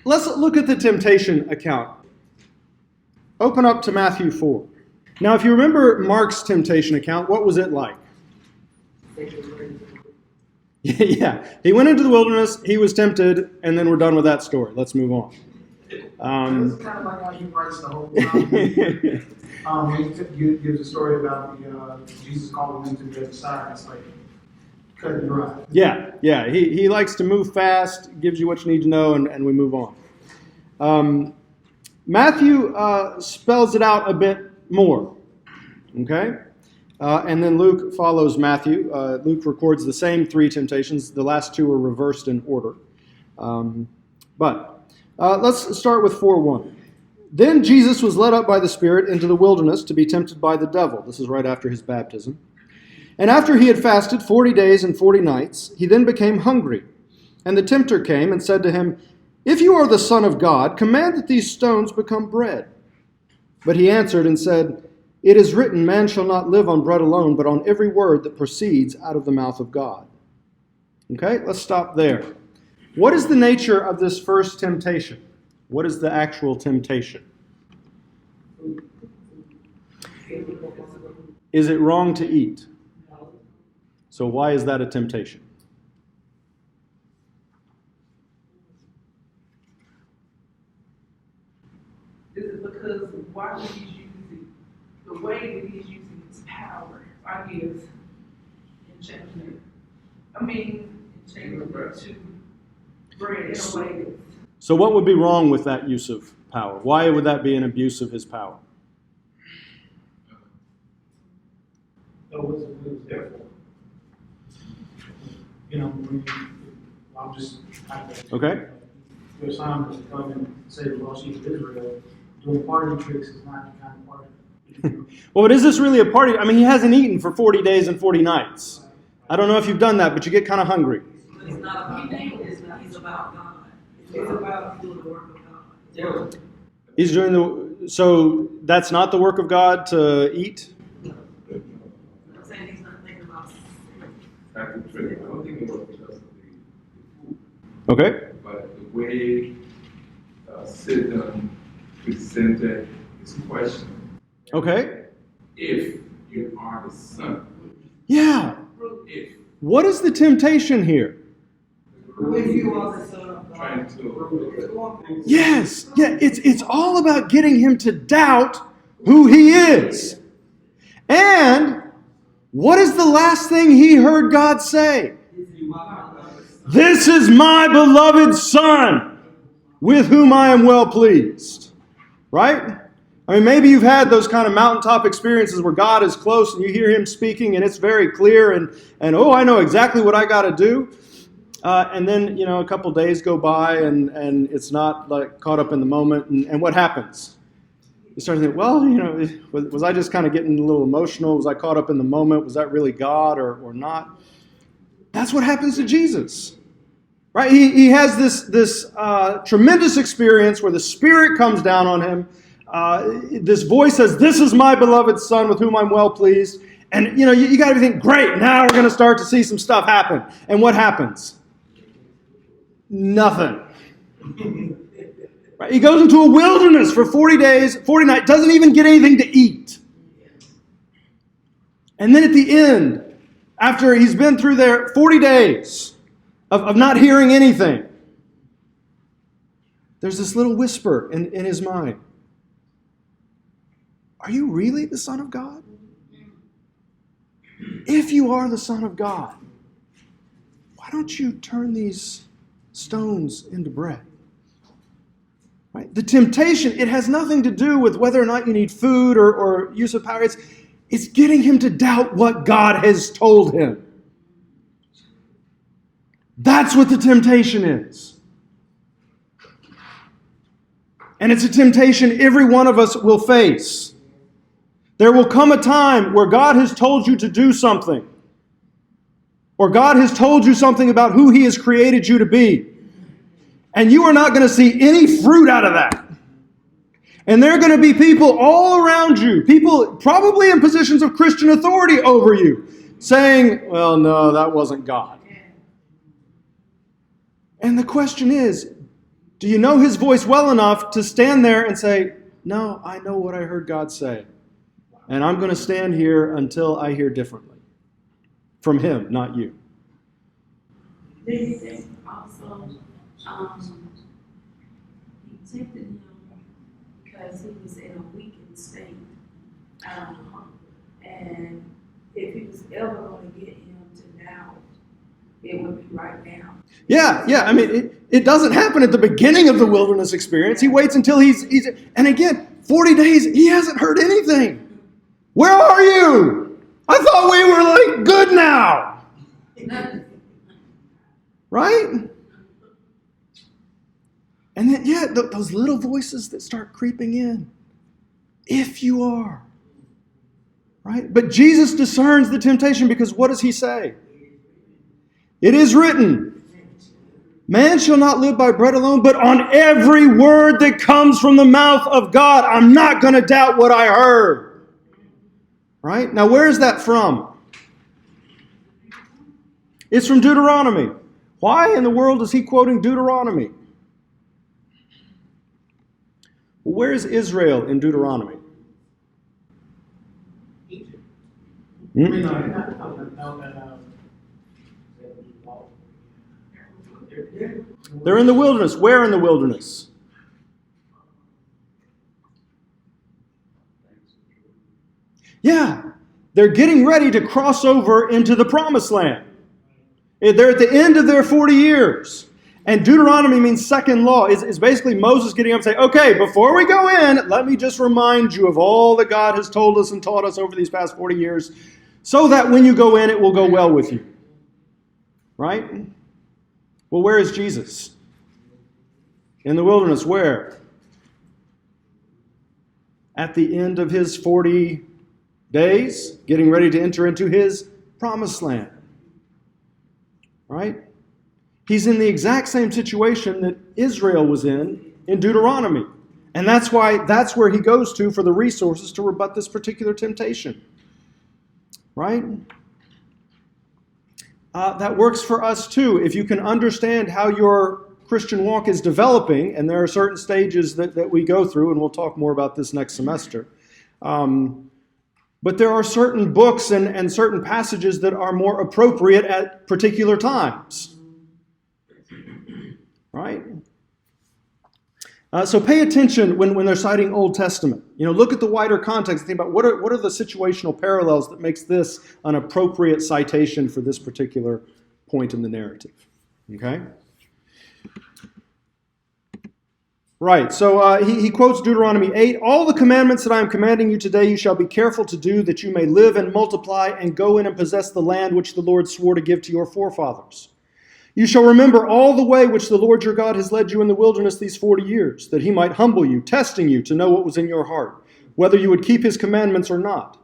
Let's look at the temptation account. Open up to Matthew 4. Now, if you remember Mark's temptation account, what was it like? Yeah, he went into the wilderness, he was tempted, and then we're done with that story. Let's move on. It's kind of like how he writes the whole time. He gives a story about Jesus calling him to the other side. It's like cutting dry. Yeah. He likes to move fast, gives you what you need to know, and we move on. Matthew spells it out a bit more. Okay? And then Luke follows Matthew. Luke records the same three temptations. The last two are reversed in order. But let's start with 4:1. Then Jesus was led up by the Spirit into the wilderness to be tempted by the devil. This is right after his baptism. And after he had fasted 40 days and 40 nights, he then became hungry. And the tempter came and said to him, "If you are the Son of God, command that these stones become bread." But he answered and said, "It is written, man shall not live on bread alone, but on every word that proceeds out of the mouth of God." Okay, let's stop there. What is the nature of this first temptation? What is the actual temptation? Is it wrong to eat? So why is that a temptation? Is it because why would he's using the way that he's using his power, I guess, in changing it? Changing it to bread in a way that's... So what would be wrong with that use of power? Why would that be an abuse of his power? That was there for. I'm just Okay. There's some that come and say the lost sheep of Israel doing party tricks is not the kind of party. Well, but is this really a party? I mean, he hasn't eaten for 40 days and 40 nights. I don't know if you've done that, but you get kind of hungry. It's not about him, he's about God. It's about doing the work of God. He's doing so that's not the work of God to eat? I'm saying he's not thinking about I don't think it was because of the food, Okay. but the way Satan presented his question. Okay. If you are the son, Yeah. if What is the temptation here? If you are the Son of God. trying to Yes. Yeah, it's all about getting him to doubt who he is. And what is the last thing he heard God say? This is my beloved Son, with whom I am well pleased. Right? I mean, maybe you've had those kind of mountaintop experiences where God is close and you hear him speaking and it's very clear and oh, I know exactly what I got to do. And then, a couple days go by and it's not like caught up in the moment. And what happens? You start to think, well, was I just kind of getting a little emotional? Was I caught up in the moment? Was that really God or not? That's what happens to Jesus. Right? He has this tremendous experience where the Spirit comes down on him. This voice says, "This is my beloved Son with whom I'm well pleased." And, you got to think, great, now we're going to start to see some stuff happen. And what happens? Nothing. Right? He goes into a wilderness for 40 days, 40 nights, doesn't even get anything to eat. And then at the end, after he's been through there 40 days of not hearing anything, there's this little whisper in his mind. Are you really the Son of God? If you are the Son of God, why don't you turn these stones into bread? Right? The temptation, it has nothing to do with whether or not you need food or use of power. It's getting him to doubt what God has told him. That's what the temptation is. And it's a temptation every one of us will face. There will come a time where God has told you to do something, or God has told you something about who He has created you to be, and you are not going to see any fruit out of that. And there are going to be people all around you, people probably in positions of Christian authority over you, saying, well, no, that wasn't God. And the question is, Do you know his voice well enough to stand there and say, no, I know what I heard God say, and I'm going to stand here until I hear differently from him, not you? Do you think also, he tempted him because he was in a weakened state? And if he was ever going to get him to doubt, it would be right now. Yeah. I mean, it doesn't happen at the beginning of the wilderness experience. He waits until he's and again, 40 days, he hasn't heard anything. Where are you? I thought we were like good now. Right? And then, those little voices that start creeping in. If you are. Right? But Jesus discerns the temptation because what does he say? It is written, man shall not live by bread alone, but on every word that comes from the mouth of God. I'm not going to doubt what I heard. Right? Now, where is that from? It's from Deuteronomy. Why in the world is he quoting Deuteronomy? Well, where is Israel in Deuteronomy? They're in the wilderness. Where in the wilderness? Yeah, they're getting ready to cross over into the promised land. They're at the end of their 40 years. And Deuteronomy means second law. It's basically Moses getting up and saying, okay, before we go in, let me just remind you of all that God has told us and taught us over these past 40 years, so that when you go in, it will go well with you. Right? Well, where is Jesus? In the wilderness, where? At the end of his 40 days, getting ready to enter into his promised land. Right? He's in the exact same situation that Israel was in Deuteronomy. And that's where he goes to for the resources to rebut this particular temptation. Right? That works for us too. If you can understand how your Christian walk is developing, and there are certain stages that we go through, and we'll talk more about this next semester. But there are certain books and certain passages that are more appropriate at particular times. Right? So pay attention when they're citing Old Testament. Look at the wider context and think about what are the situational parallels that makes this an appropriate citation for this particular point in the narrative. Okay? Right, so he quotes Deuteronomy 8, all the commandments that I am commanding you today you shall be careful to do, that you may live and multiply and go in and possess the land which the Lord swore to give to your forefathers. You shall remember all the way which the Lord your God has led you in the wilderness these 40 years, that he might humble you, testing you to know what was in your heart, whether you would keep his commandments or not.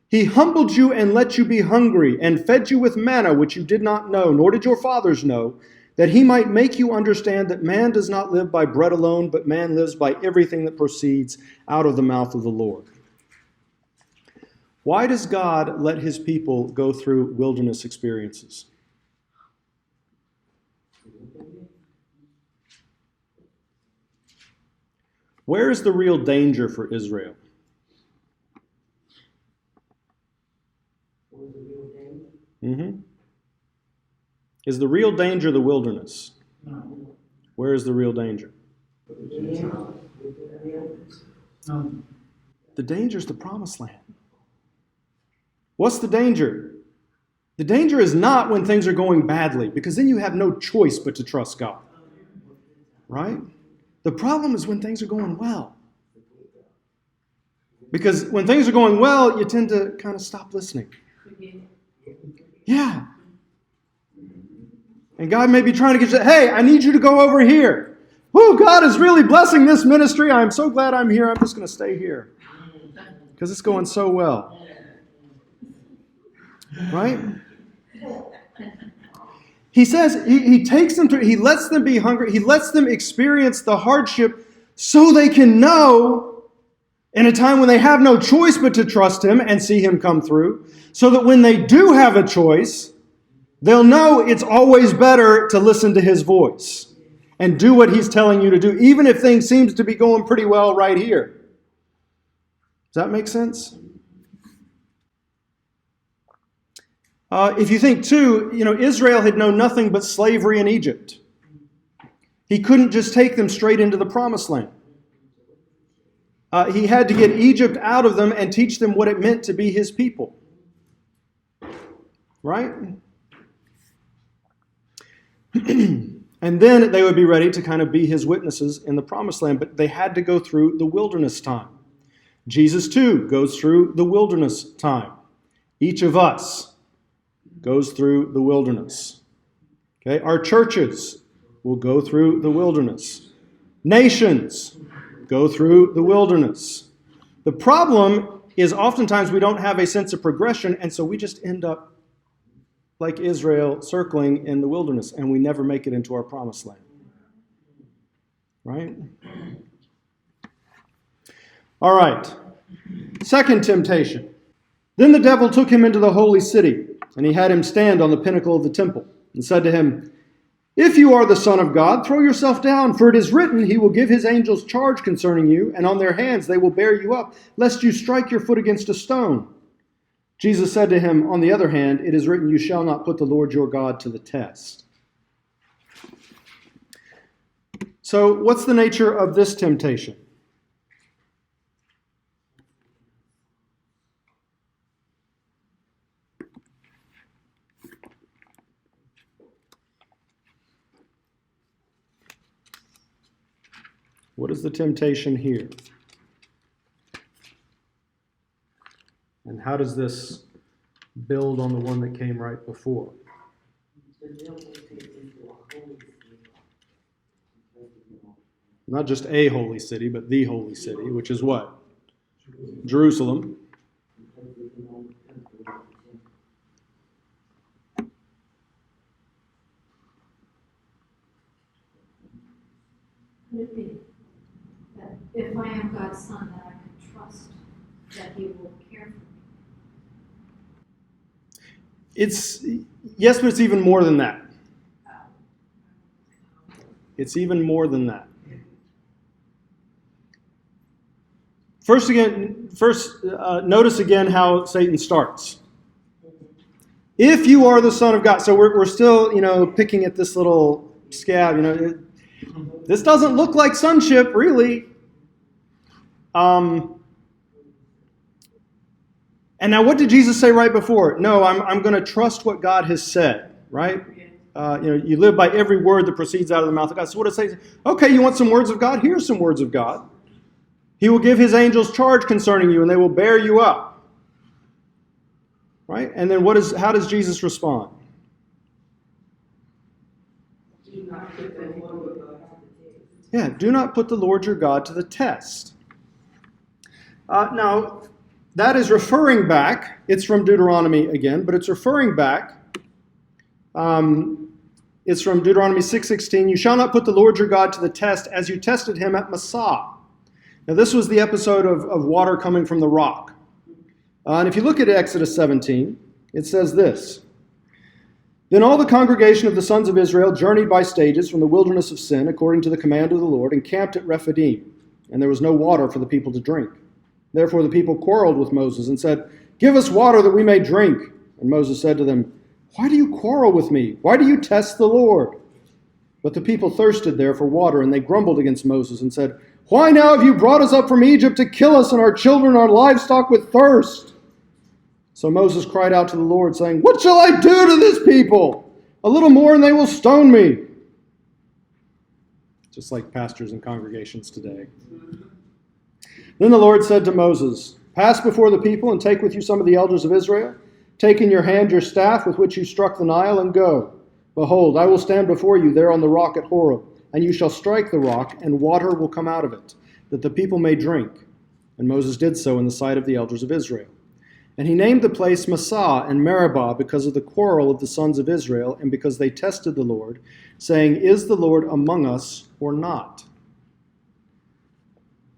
He humbled you and let you be hungry, and fed you with manna which you did not know, nor did your fathers know, that he might make you understand that man does not live by bread alone, but man lives by everything that proceeds out of the mouth of the Lord. Why does God let his people go through wilderness experiences? Where is the real danger for Israel? Mm-hmm. Is the real danger the wilderness? No. Where is the real danger? No. The danger is the promised land. What's the danger? The danger is not when things are going badly, because then you have no choice but to trust God. Right? The problem is when things are going well. Because when things are going well, you tend to kind of stop listening. Yeah. And God may be trying to get you, hey, I need you to go over here. Woo, God is really blessing this ministry. I'm so glad I'm here. I'm just going to stay here. Because it's going so well. Right? He says he takes them to, he lets them be hungry. He lets them experience the hardship so they can know in a time when they have no choice but to trust him and see him come through. So that when they do have a choice, they'll know it's always better to listen to his voice. and do what he's telling you to do, even if things seems to be going pretty well right here. Does that make sense? If you think too, Israel had known nothing but slavery in Egypt. He couldn't just take them straight into the promised land. He had to get Egypt out of them and teach them what it meant to be his people. Right? And then they would be ready to kind of be his witnesses in the promised land, but they had to go through the wilderness time. Jesus too goes through the wilderness time. Each of us goes through the wilderness. Okay? Our churches will go through the wilderness. Nations go through the wilderness. The problem is oftentimes we don't have a sense of progression, and so we just end up like Israel circling in the wilderness, and we never make it into our promised land. Right? All right. Second temptation. Then the devil took him into the holy city, and he had him stand on the pinnacle of the temple, and said to him, "If you are the Son of God, throw yourself down, for it is written, He will give His angels charge concerning you, and on their hands they will bear you up, lest you strike your foot against a stone." Jesus said to him, "On the other hand, it is written, You shall not put the Lord your God to the test." So, what's the nature of this temptation? What is the temptation here? And how does this build on the one that came right before? Not just a holy city, but the holy city, which is what? Jerusalem. Could it be that if I am God's son, that I can trust that He will care for me? Yes, but it's even more than that. It's even more than that. First, notice again how Satan starts. If you are the Son of God. So we're still, picking at this little scab. This doesn't look like sonship, really. And now what did Jesus say right before? No, I'm going to trust what God has said, right? You live by every word that proceeds out of the mouth of God. So what does it say? Okay, you want some words of God? Here's some words of God. He will give His angels charge concerning you, and they will bear you up. Right? And then how does Jesus respond? Yeah, do not put the Lord your God to the test. Now, that is referring back. It's from Deuteronomy again, but it's referring back. It's from Deuteronomy 6:16. You shall not put the Lord your God to the test as you tested him at Massah. Now, this was the episode of water coming from the rock. And if you look at Exodus 17, it says this. Then all the congregation of the sons of Israel journeyed by stages from the wilderness of Sin, according to the command of the Lord, and camped at Rephidim. And there was no water for the people to drink. Therefore the people quarreled with Moses and said, "Give us water that we may drink." And Moses said to them, "Why do you quarrel with me? Why do you test the Lord?" But the people thirsted there for water, and they grumbled against Moses and said, "Why now have you brought us up from Egypt to kill us and our children and our livestock with thirst?" So Moses cried out to the Lord, saying, "What shall I do to this people? A little more and they will stone me." Just like pastors and congregations today. Then the Lord said to Moses, "Pass before the people and take with you some of the elders of Israel. Take in your hand your staff with which you struck the Nile and go. Behold, I will stand before you there on the rock at Horeb, and you shall strike the rock, and water will come out of it, that the people may drink." And Moses did so in the sight of the elders of Israel. And he named the place Massah and Meribah because of the quarrel of the sons of Israel, and because they tested the Lord, saying, "Is the Lord among us or not?"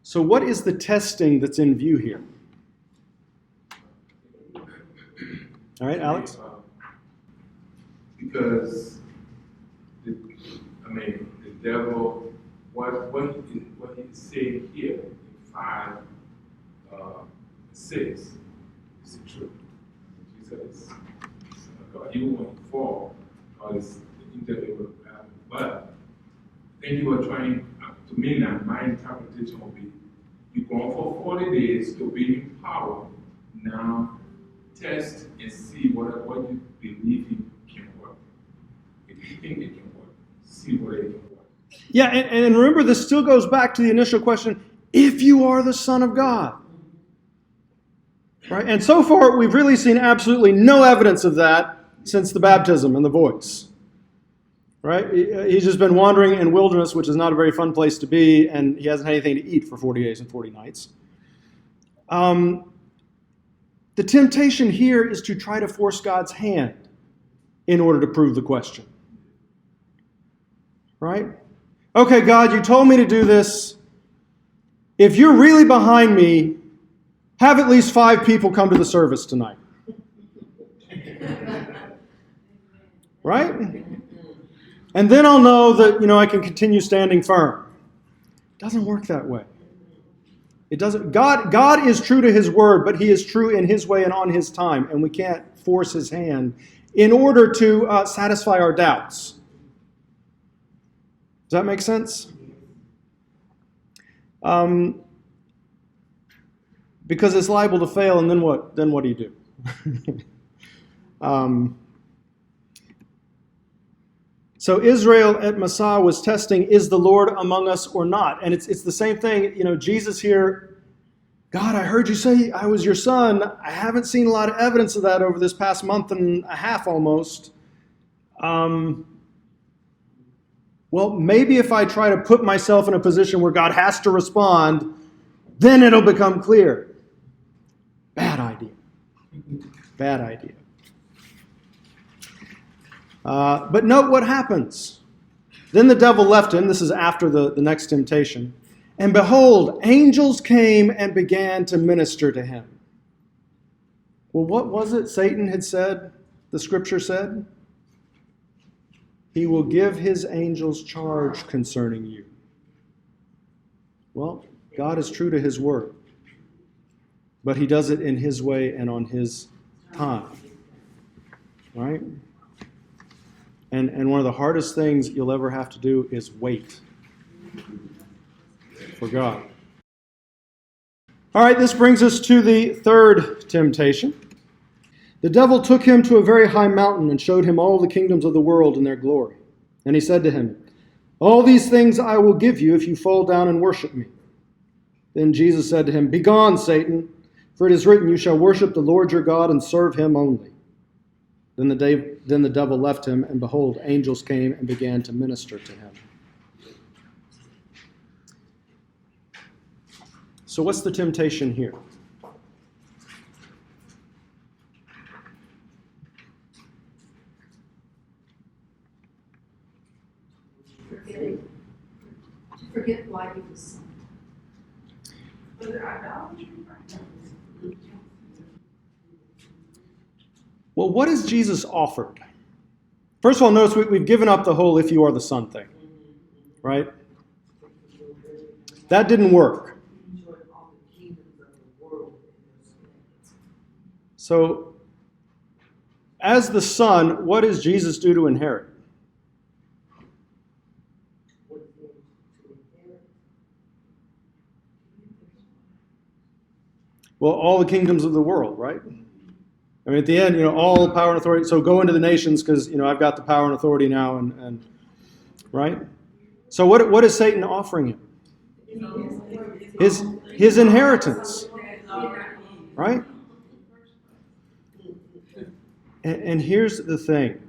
So what is the testing that's in view here? All right, Alex? Because, the devil, what he's saying here in 5, 6 is the truth. Jesus is Son of God. Even when he falls, God is interviewing with him. But I think you were trying, to me now, my interpretation will be, you're going for 40 days to be in power. Now, test and see what you believe can work. If you think it can work, see whether it can work. Yeah, and remember, this still goes back to the initial question, if you are the Son of God. Right? And so far, we've really seen absolutely no evidence of that since the baptism and the voice. Right? He's just been wandering in wilderness, which is not a very fun place to be, and he hasn't had anything to eat for 40 days and 40 nights. The temptation here is to try to force God's hand in order to prove the question. Right? Okay, God, you told me to do this. If you're really behind me, have at least 5 people come to the service tonight. Right? And then I'll know that, I can continue standing firm. It doesn't work that way. It doesn't. God is true to his word, but he is true in his way and on his time, and we can't force his hand in order to satisfy our doubts. Does that make sense? Because it's liable to fail, and then what? Then what do you do? So Israel at Massah was testing, is the Lord among us or not? And it's the same thing, Jesus here, God, I heard you say I was your son. I haven't seen a lot of evidence of that over this past month and a half almost. Well, maybe if I try to put myself in a position where God has to respond, then it'll become clear. Bad idea. Bad idea. But note what happens. Then the devil left him. This is after the next temptation. And behold, angels came and began to minister to him. Well, what was it Satan had said, the scripture said? He will give his angels charge concerning you. Well, God is true to his word. But he does it in his way and on his time. Right? And one of the hardest things you'll ever have to do is wait for God. All right, this brings us to the third temptation. The devil took him to a very high mountain and showed him all the kingdoms of the world and their glory. And he said to him, all these things I will give you if you fall down and worship me. Then Jesus said to him, begone, Satan, for it is written, you shall worship the Lord your God and serve him only. Then the devil left him, and behold, angels came and began to minister to him. So what's the temptation here? Forget why he was sent. Was it idolatry? Well, what has Jesus offered? First of all, notice we've given up the whole if you are the Son thing, right? That didn't work. So, as the Son, what does Jesus do to inherit? Well, all the kingdoms of the world, right? I mean, at the end, all power and authority. So go into the nations because, I've got the power and authority now, and right? So what is Satan offering him? His inheritance, right? And here's the thing.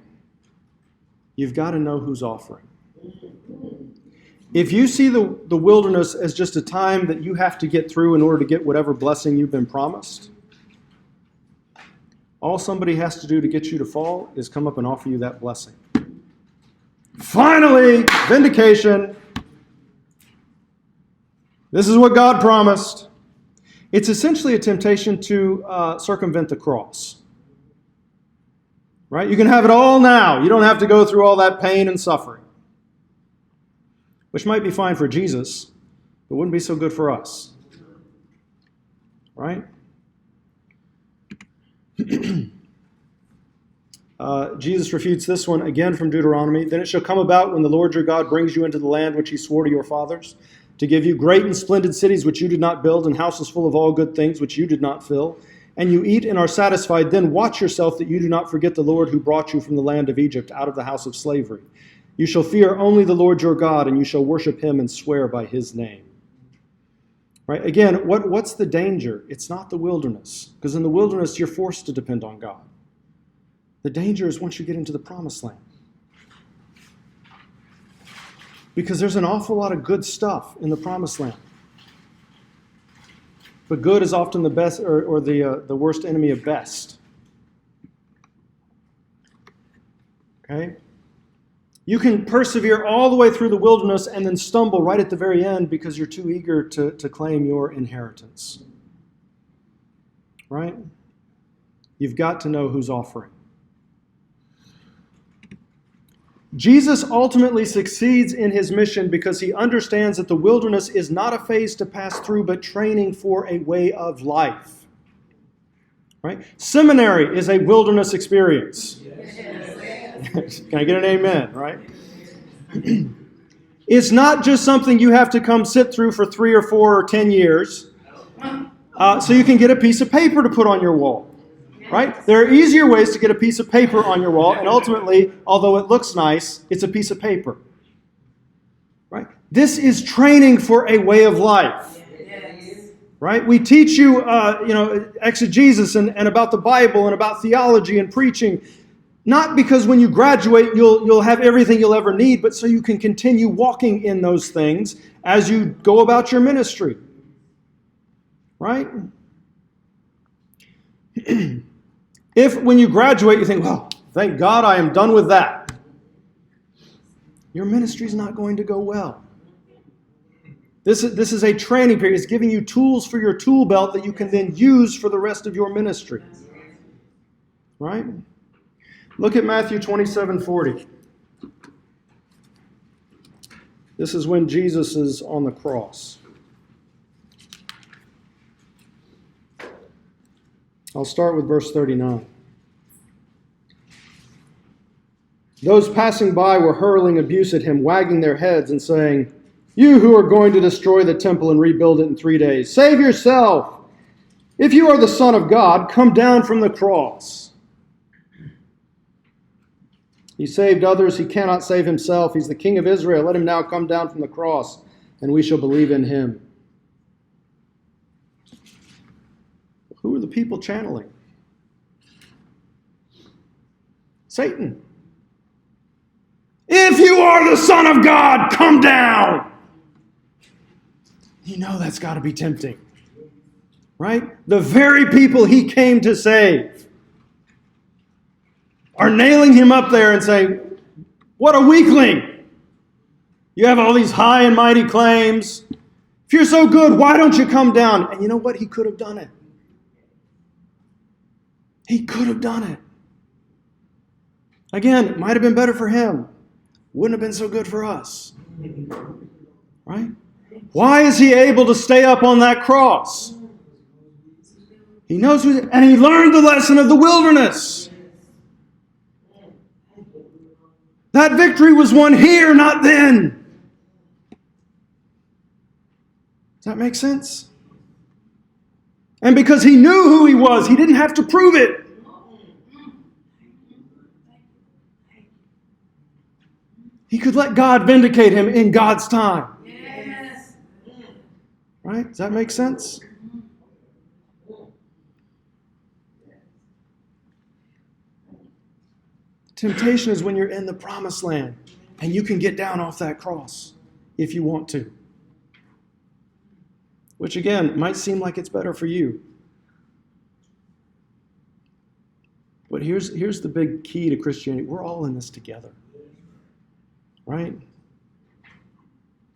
You've got to know who's offering. If you see the wilderness as just a time that you have to get through in order to get whatever blessing you've been promised, all somebody has to do to get you to fall is come up and offer you that blessing. Finally, vindication. This is what God promised. It's essentially a temptation to circumvent the cross. Right? You can have it all now. You don't have to go through all that pain and suffering. which might be fine for Jesus, but wouldn't be so good for us. Right? Jesus refutes this one again from Deuteronomy. Then it shall come about when the Lord your God brings you into the land which he swore to your fathers, to give you great and splendid cities which you did not build, and houses full of all good things which you did not fill, and you eat and are satisfied, then watch yourself that you do not forget the Lord who brought you from the land of Egypt out of the house of slavery. You shall fear only the Lord your God, and you shall worship him and swear by his name. Right? Again, what's the danger? It's not the wilderness, because in the wilderness you're forced to depend on God. The danger is once you get into the promised land. Because there's an awful lot of good stuff in the promised land. But good is often the best or the worst enemy of best. Okay? You can persevere all the way through the wilderness and then stumble right at the very end because you're too eager to claim your inheritance. Right? You've got to know who's offering. Jesus ultimately succeeds in his mission because he understands that the wilderness is not a phase to pass through, but training for a way of life. Right? Seminary is a wilderness experience. Can I get an amen, right? It's not just something you have to come sit through for 3 or 4 or 10 years so you can get a piece of paper to put on your wall. Right? There are easier ways to get a piece of paper on your wall, and ultimately, although it looks nice, it's a piece of paper. Right? This is training for a way of life. Right? We teach you, exegesis and about the Bible and about theology and preaching, not because when you graduate you'll have everything you'll ever need, but so you can continue walking in those things as you go about your ministry. Right? If when you graduate you think, well, thank God I am done with that, your ministry is not going to go well. This is a training period. It's giving you tools for your tool belt that you can then use for the rest of your ministry. Right? Look at Matthew 27:40. This is when Jesus is on the cross. I'll start with verse 39. Those passing by were hurling abuse at him, wagging their heads and saying, "You who are going to destroy the temple and rebuild it in 3 days, save yourself. If you are the Son of God, come down from the cross." He saved others. He cannot save himself. He's the King of Israel. Let him now come down from the cross, and we shall believe in him. Who are the people channeling? Satan. If you are the Son of God, come down. You know that's got to be tempting. Right? The very people he came to save are nailing him up there and saying, what a weakling. You have all these high and mighty claims. If you're so good, why don't you come down? And you know what? He could have done it. He could have done it. Again, it might have been better for him. Wouldn't have been so good for us. Right? Why is he able to stay up on that cross? He knows who, and he learned the lesson of the wilderness. That victory was won here, not then. Does that make sense? And because he knew who he was, he didn't have to prove it. He could let God vindicate him in God's time. Yes. Right? Does that make sense? Temptation is when you're in the promised land and you can get down off that cross if you want to. Which again, might seem like it's better for you. But here's the big key to Christianity. We're all in this together. Right?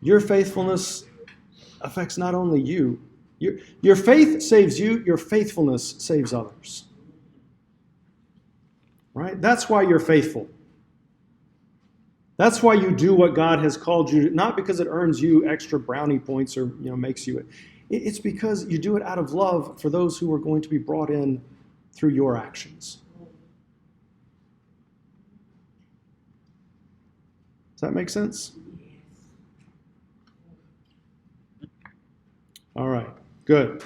Your faithfulness affects not only you. Your faith saves you, your faithfulness saves others. Right? That's why you're faithful. That's why you do what God has called you to, not because it earns you extra brownie points or makes you. It's because you do it out of love for those who are going to be brought in through your actions. Does that make sense? All right, good.